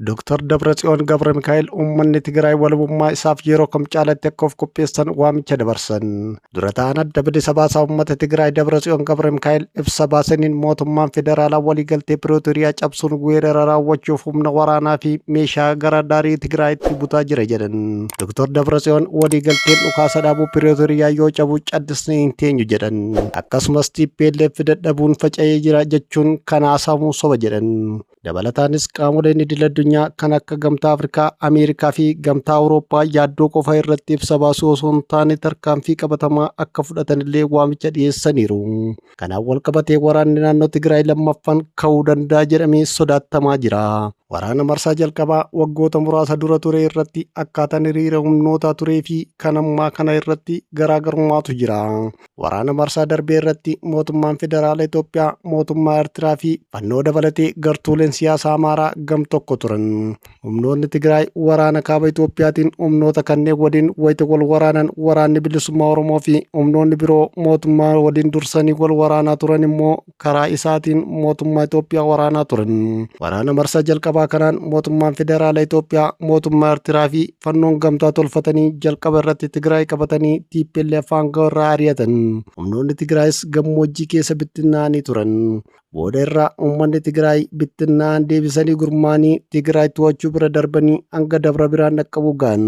Dr. Dabratsiyoon Gabra Mikaa'el uummanni Tigraay walabummaa isaaf yeroo kam caalatti akka of qopheessan waamicha dabarsan. Dura ta'an adda bilisa baasaa uummata Tigraay Dabratsiyoon Gabra Mikaa'el ibsa baasaniin mootummaan federaalaa waliigaltee Pirootoriyaa cabsuun weerara raawwachuuf humna waraanaa fi meeshaa gara daarii Tigraayitti butaa jira jedhan. Dr. Dabratsiyoon waliigalteen dhukaasa dhaabuu Pirootoriyaa yoo cabu caddisnee hin teenyu jedhan. Akkasumas TPLF dadhabuun faca'ee jira jechuun kanaasamuu soba jedhan. Dabalataanis qaamoleen idil addunyaa kan akka Gamtaa Afrikaa, Ameerikaa fi Gamtaa Awurooppaa yaaddoo qofa irratti ibsa baasuu osoo hin taane tarkaanfii qabatamaa akka fudhatanillee waamicha dhiyeessaniiru. Kanaan wal qabatee waraanni naannoo Tigraay lammaffaan ka'uu danda'a jedhamee sodaatamaa jira. Waraana marsaa jalqabaa waggoota muraasa dura ture irratti akkaataan hiriira humnoota turee fi kan ammaa kana irratti garaagarummaatu jira. Waraana marsaa darbee irratti mootummaan federaala Itoophiyaa, mootummaa Eertiraa fi fannoo dabalatee gartuuleen siyaasaa Amaaraa gam tokko turan. Humnoonni Tigraay waraana kaaba Itoophiyaatiin humnoota kanneen waliin wayita wal waraanan waraanni bilisummaa Oromoo fi humnoonni biroo mootummaa waliin dursanii wal waraanaa turan immoo karaa isaatiin mootummaa Itoophiyaa waraanaa turan. Waraana marsaa jalqabaa kanaan mootummaan federaala Itoophiyaa, mootummaa Eertiraa fi fannoon gamtaa tolfatanii jalqaba irratti Tigraay qabatanii TPLF aangoo irraa ari'atan. Humnoonni Tigraayis gammoojjii keessa bittinnaa'anii turan. Booda irraa uummanni Tigraay bittinnaa'an deebisanii gurmaanii Tigraay to'achuu bira darbanii hanga dabra biraan dhaqqabuu ga'an.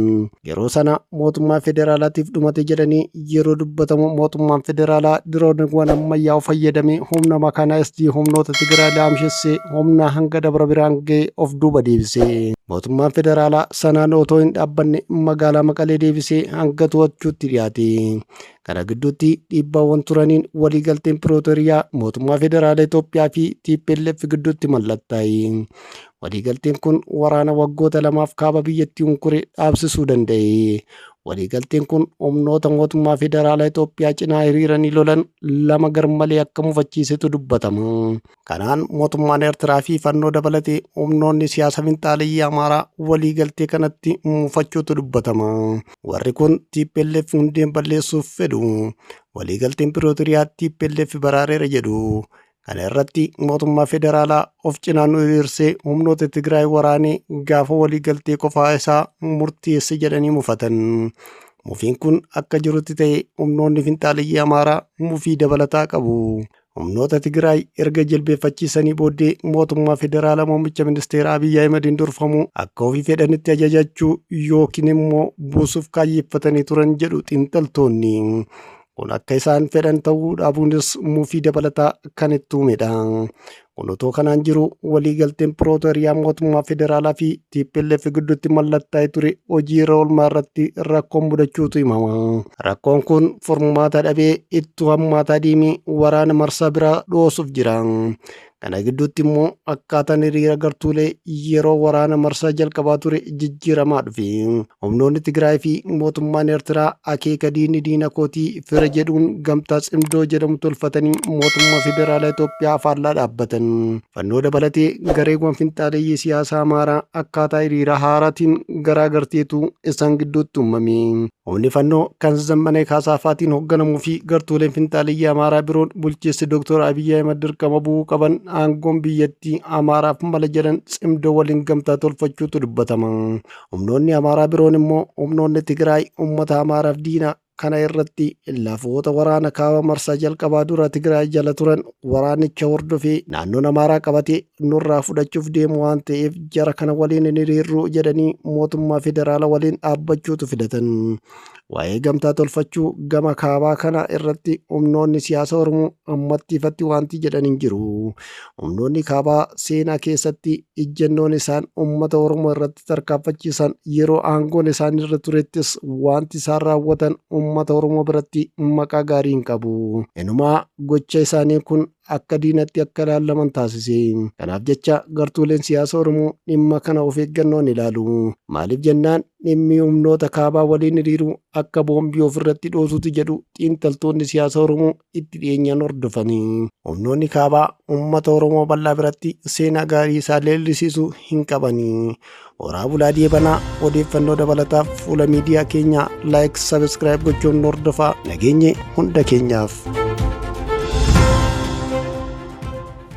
Yeroo sana mootummaa federaalaatiif dhumate jedhanii yeroo dubbatamu mootummaan federaalaa dirooniiwwan ammayyaa fayyadamee humna makaanaayisdii humnoota Tigraay laamshessee humna hanga dabra biraan ga'e of duuba deebise. Mootummaan federaalaa sanaan otoo hin dhaabbanne magaalaa Maqalee deebisee hanga to'achuutti dhiyaate. Kana gidduutti dhiibbaawwan turaniin waliigalteen Pirootoriyaa mootummaa federaala Itoophiyaa fi TPLF gidduutti mallattaa'e. Waliigalteen kun waraana waggoota lamaaf kaaba biyyattii hunkure dhaabsisuu danda'e. Waliigalteen kun humnoota mootummaa federaalaa Itoophiyaa cinaa hiriiranii lolan lama garmalee akka mufachiisetu dubbatama. Kanaan mootummaan Eertiraa fi fannoo dabalatee humnoonni siyaasa finxaaleyyii Amaaraa waliigaltee kanatti mufachuutu dubbatama. Warri kun TPLF hundeen balleessuuf fedhu. Waliigalteen Pirootoriyaa TPLF baraareera jedhu. Kana irratti mootummaa federaalaa of cinaan hiriirsee humnoota Tigraay waraanee gaafa waliigaltee qofaa isaa murteesse jedhanii mufatan. Mufiin kun akka jirutti ta'e humnoonni finxaaleyyii Amaaraa mufii dabalataa qabu. Humnoota Tigraay erga jilbeeffachiisanii booddee mootummaa federaalaa muummicha ministeera Abiyyi Ahimadiin durfamu akka ofii fedhanitti ajajachuu yookiin immoo buusuuf kaayyeeffatanii turan jedhu xiinxaltoonni. Kun akka isaan fedhan ta'uu dhaabuunis mufii dabalataa kan itti uumedha. Kun otoo kanaan jiru waliigalteen Pirootoriyaa mootummaa federaalaa fi TPLF gidduutti mallattaa'ee ture hojii irra oolmaa irratti rakkoon mudachuutu himama. Rakkoon kun furmaata dhabee itti hammaataa deemee waraana marsaa biraa dhoosuuf jira. Kana gidduutti immoo akkaataan hiriira gartuulee yeroo waraana marsaa jalqabaa ture jijjiiramaa dhufe. Humnoonni Tigraay fi mootummaan Eertiraa akeeka diina kootii fira jedhuun gamtaa Tsimdoo jedhamu tolfatanii mootummaa federaalaa Itoophiyaa faallaa dhaabbatan. Fannoo dabalatee gareewwan finxaaleyyii siyaasaa Amaaraa akkaataa hiriira haaraatiin garaagarteetu isaan gidduutti uumame. Humni fannoo kan Zammanee Kaasaafaatiin hoogganamuu fi gartuuleen finxaaleyyii Amaaraa biroon bulchiinsi Dr. Abiyyi Ahimad dirqama bu'uu qaban aangoon biyyattii Amaaraaf mala jedhan Tsimdoo waliin gamtaa tolfachuutu dubbatama. Humnoonni Amaaraa biroon immoo humnoonni Tigraay uummata Amaaraaf diina. Kana irratti lafoota waraana kaaba marsaa jalqabaa dura Tigraay jala turan waraanicha hordofee naannoon Amaaraa qabatee nurraa fudhachuuf deemu waan ta'eef jara kana waliin hin hiriirru jedhanii mootummaa federaalaa waliin dhaabbachuutu fidatan. Waa'ee gamtaa tolfachuu gama kaabaa kana irratti humnoonni siyaasa Oromoo ammatti ifatti wanti jedhan hin jiru. Humnoonni kaabaa seenaa keessatti ejjennoon isaan uummata Oromoo irratti tarkaanfachiisan yeroo aangoon isaan irra turettis wanti isaan raawwatan uummata Oromoo biratti maqaa gaarii hin qabu. Inumaa gocha isaanii kun akka diinatti akka ilaalaman taasise. Kanaaf jecha gartuuleen siyaasa Oromoo dhimma kana of eeggannoon ilaalu. Maaliif jennaan dhimmi humnoota kaabaa waliin hiriiruu akka boombii ofirratti dhoosuuti jedhu xiinxaltoonni siyaasa Oromoo itti dhiyeenyaan hordofanii. Humnoonni kaabaa uummata Oromoo bal'aa biratti seenaa gaarii isaa leellisiisuu hin qabani. Horaa bulaa deebanaa odeeffannoo dabalataaf fuula miidiyaa keenya laayik sabiskiraayib gochuun hordofaa. Nageenyi hunda keenyaaf.